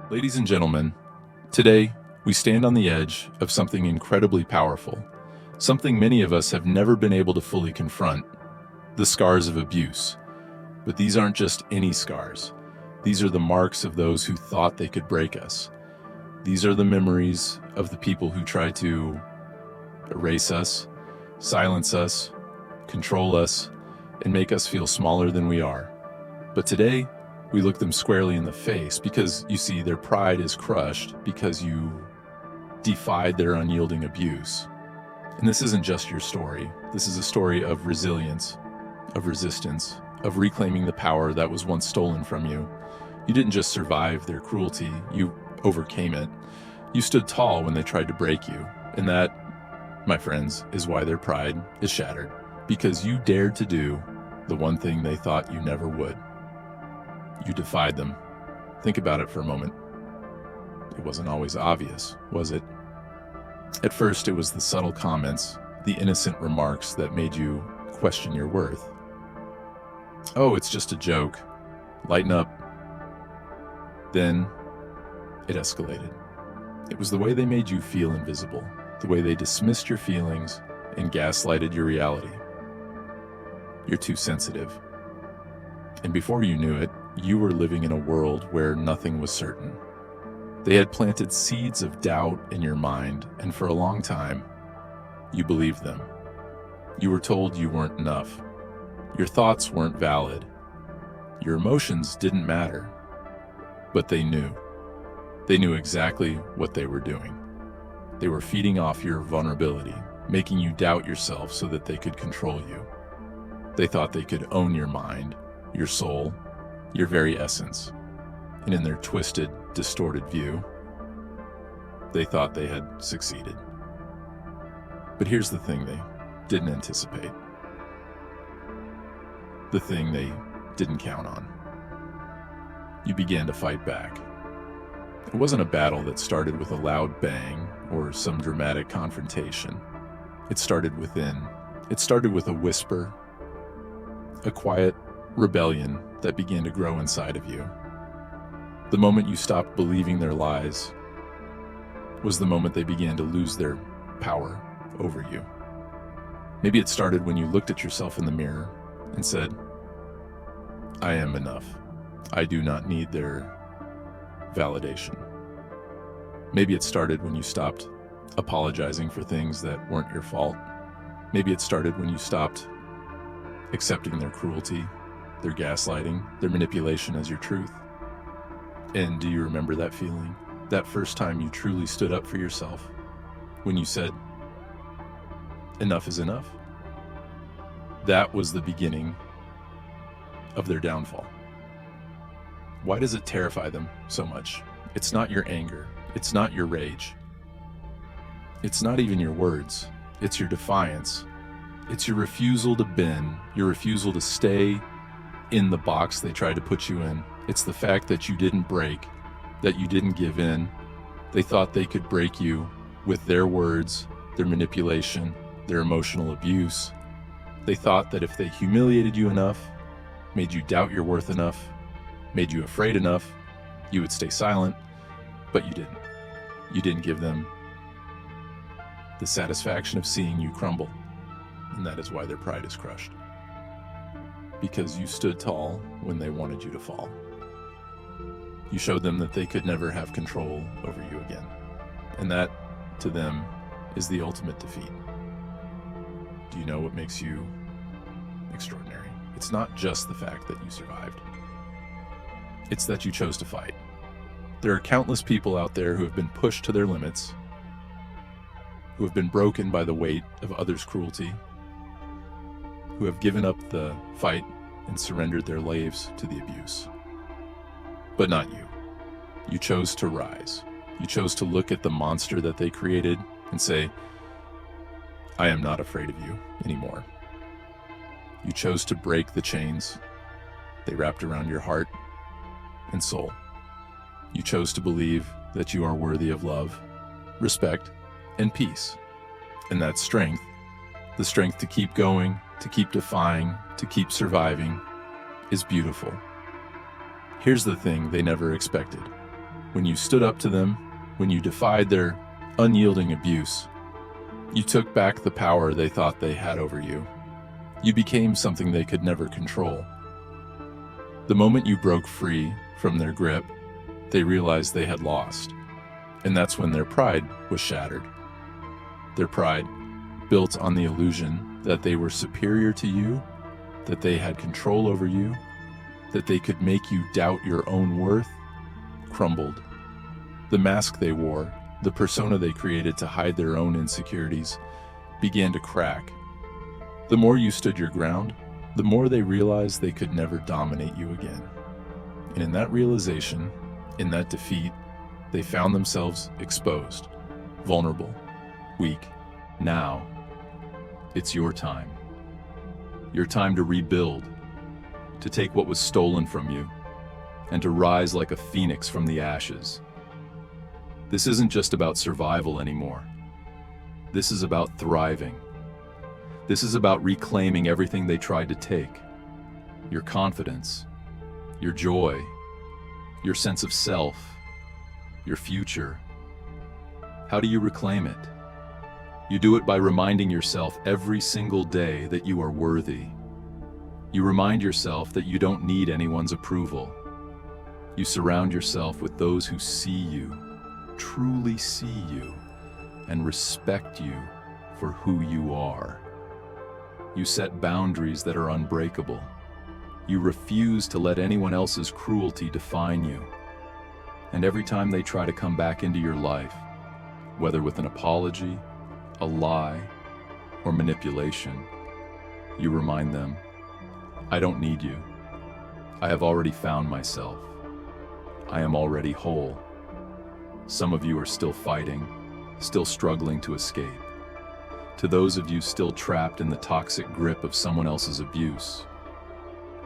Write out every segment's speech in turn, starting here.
Ladies and gentlemen, today we stand on the edge of something incredibly powerful, something many of us have never been able to fully confront: the scars of abuse. But these aren't just any scars. These are the marks of those who thought they could break us. These are the memories of the people who tried to erase us, silence us, control us, and make us feel smaller than we are. But today, we look them squarely in the face because, you see, their pride is crushed because you defied their unyielding abuse. And this isn't just your story. This is a story of resilience, of resistance, of reclaiming the power that was once stolen from you. You didn't just survive their cruelty, you overcame it. You stood tall when they tried to break you. And that, my friends, is why their pride is shattered. Because you dared to do the one thing they thought you never would. You defied them. Think about it for a moment. It wasn't always obvious, was it? At first, it was the subtle comments, the innocent remarks that made you question your worth. Oh, it's just a joke. Lighten up. Then, it escalated. It was the way they made you feel invisible, the way they dismissed your feelings and gaslighted your reality. You're too sensitive. And before you knew it, you were living in a world where nothing was certain. They had planted seeds of doubt in your mind, and for a long time, you believed them. You were told you weren't enough. Your thoughts weren't valid. Your emotions didn't matter. But they knew. They knew exactly what they were doing. They were feeding off your vulnerability, making you doubt yourself so that they could control you. They thought they could own your mind, your soul, your very essence. And in their twisted, distorted view, they thought they had succeeded. But here's the thing they didn't anticipate. The thing they didn't count on. You began to fight back. It wasn't a battle that started with a loud bang or some dramatic confrontation. It started within. It started with a whisper, a quiet rebellion that began to grow inside of you. The moment you stopped believing their lies was the moment they began to lose their power over you. Maybe it started when you looked at yourself in the mirror and said, "I am enough. I do not need their validation." Maybe it started when you stopped apologizing for things that weren't your fault. Maybe it started when you stopped accepting their cruelty, their gaslighting, their manipulation as your truth. And do you remember that feeling? That first time you truly stood up for yourself? When you said, "Enough is enough"? That was the beginning of their downfall. Why does it terrify them so much? It's not your anger. It's not your rage. It's not even your words. It's your defiance. It's your refusal to bend, your refusal to stay in the box they tried to put you in. It's the fact that you didn't break, that you didn't give in. They thought they could break you with their words, their manipulation, their emotional abuse. They thought that if they humiliated you enough, made you doubt your worth enough, made you afraid enough, you would stay silent, but you didn't. You didn't give them the satisfaction of seeing you crumble. And that is why their pride is crushed. Because you stood tall when they wanted you to fall. You showed them that they could never have control over you again. And that, to them, is the ultimate defeat. Do you know what makes you extraordinary? It's not just the fact that you survived. It's that you chose to fight. There are countless people out there who have been pushed to their limits, who have been broken by the weight of others' cruelty, who have given up the fight and surrendered their lives to the abuse. But not you. You chose to rise. You chose to look at the monster that they created and say, "I am not afraid of you anymore." You chose to break the chains they wrapped around your heart and soul. You chose to believe that you are worthy of love, respect, and peace. And that strength, the strength to keep going, to keep defying, to keep surviving, is beautiful. Here's the thing they never expected. When you stood up to them, when you defied their unyielding abuse, you took back the power they thought they had over you. You became something they could never control. The moment you broke free from their grip, they realized they had lost. And that's when their pride was shattered. Their pride, built on the illusion that they were superior to you, that they had control over you, that they could make you doubt your own worth, crumbled. The mask they wore, the persona they created to hide their own insecurities, began to crack. The more you stood your ground, the more they realized they could never dominate you again. And in that realization, in that defeat, they found themselves exposed, vulnerable, weak. Now, it's your time. Your time to rebuild, to take what was stolen from you, and to rise like a phoenix from the ashes. This isn't just about survival anymore. This is about thriving. This is about reclaiming everything they tried to take. Your confidence, your joy, your sense of self, your future. How do you reclaim it? You do it by reminding yourself every single day that you are worthy. You remind yourself that you don't need anyone's approval. You surround yourself with those who see you, truly see you, and respect you for who you are. You set boundaries that are unbreakable. You refuse to let anyone else's cruelty define you. And every time they try to come back into your life, whether with an apology, a lie, or manipulation, you remind them, I don't need you. I have already found myself. I am already whole. Some of you are still fighting, still struggling to escape. To those of you still trapped in the toxic grip of someone else's abuse,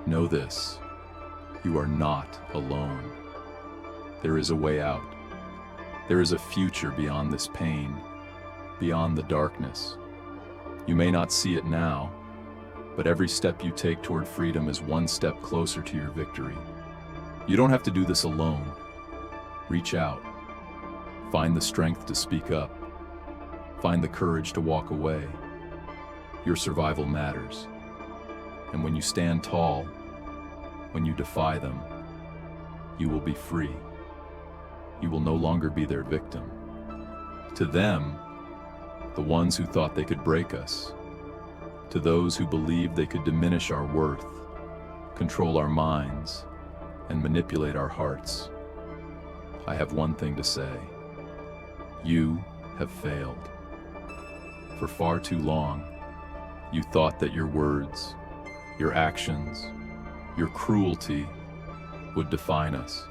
know this, you are not alone. There is a way out. There is a future beyond this pain, beyond the darkness. You may not see it now, but every step you take toward freedom is one step closer to your victory. You don't have to do this alone. Reach out. Find the strength to speak up. Find the courage to walk away. Your survival matters. And when you stand tall, when you defy them, you will be free. You will no longer be their victim. To them, the ones who thought they could break us, to those who believed they could diminish our worth, control our minds, and manipulate our hearts, I have one thing to say. You have failed. For far too long, you thought that your words, your actions, your cruelty would define us.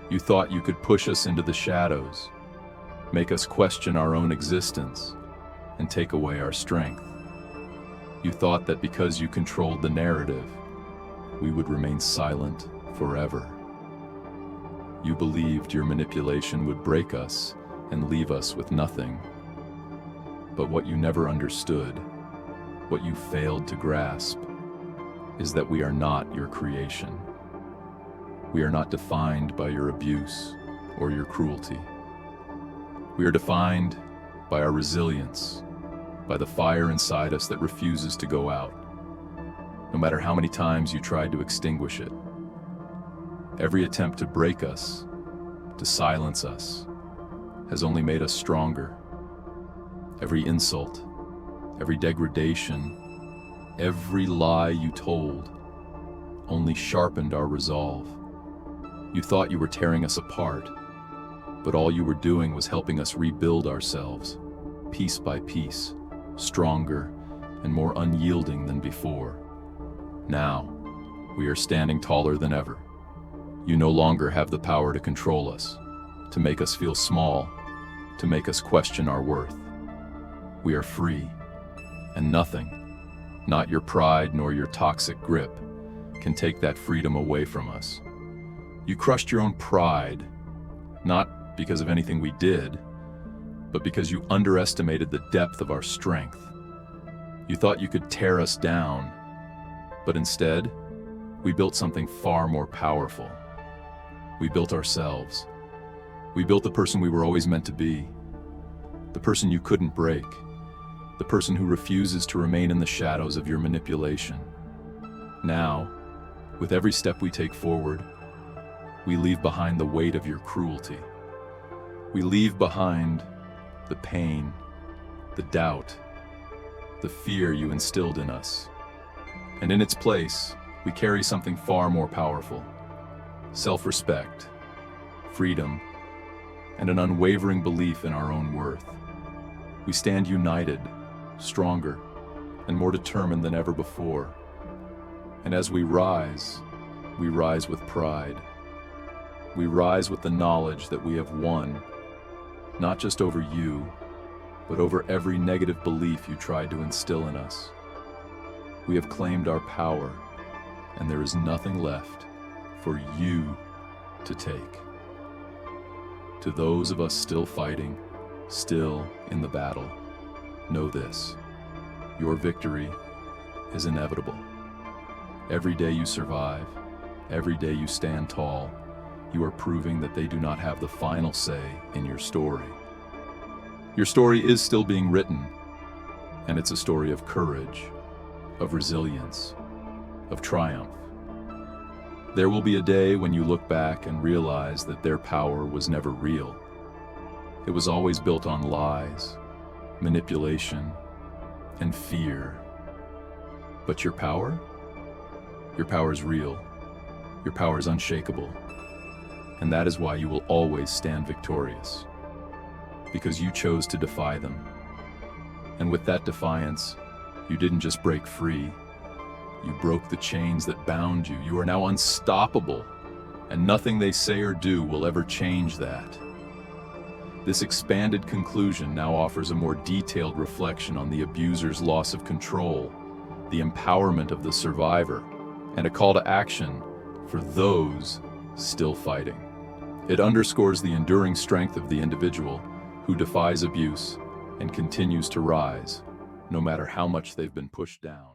You thought you could push us into the shadows, make us question our own existence, and take away our strength. You thought that because you controlled the narrative, we would remain silent forever. You believed your manipulation would break us and leave us with nothing. But what you never understood, what you failed to grasp, is that we are not your creation. We are not defined by your abuse or your cruelty. We are defined by our resilience, by the fire inside us that refuses to go out, no matter how many times you tried to extinguish it. Every attempt to break us, to silence us, has only made us stronger. Every insult, every degradation, every lie you told only sharpened our resolve. You thought you were tearing us apart, but all you were doing was helping us rebuild ourselves, piece by piece, stronger and more unyielding than before. Now, we are standing taller than ever. You no longer have the power to control us, to make us feel small, to make us question our worth. We are free, and nothing, not your pride nor your toxic grip, can take that freedom away from us. You crushed your own pride, not because of anything we did, but because you underestimated the depth of our strength. You thought you could tear us down, but instead, we built something far more powerful. We built ourselves, We built the person we were always meant to be, the person you couldn't break, the person who refuses to remain in the shadows of your manipulation. Now, with every step we take forward, we leave behind the weight of your cruelty. We leave behind the pain, the doubt, the fear you instilled in us. And in its place, we carry something far more powerful: self-respect, freedom, and an unwavering belief in our own worth. We stand united, stronger, and more determined than ever before. And as we rise with pride. We rise with the knowledge that we have won, not just over you, but over every negative belief you tried to instill in us. We have claimed our power, and there is nothing left for you to take. To those of us still fighting, still in the battle, know this: your victory is inevitable. Every day you survive, every day you stand tall, you are proving that they do not have the final say in your story. Your story is still being written, and it's a story of courage, of resilience, of triumph. There will be a day when you look back and realize that their power was never real. It was always built on lies, manipulation, and fear. But your power? Your power is real. Your power is unshakable. And that is why you will always stand victorious. Because you chose to defy them. And with that defiance, you didn't just break free. You broke the chains that bound you. You are now unstoppable, and nothing they say or do will ever change that. This expanded conclusion now offers a more detailed reflection on the abuser's loss of control, the empowerment of the survivor, and a call to action for those still fighting. It underscores the enduring strength of the individual who defies abuse and continues to rise, no matter how much they've been pushed down.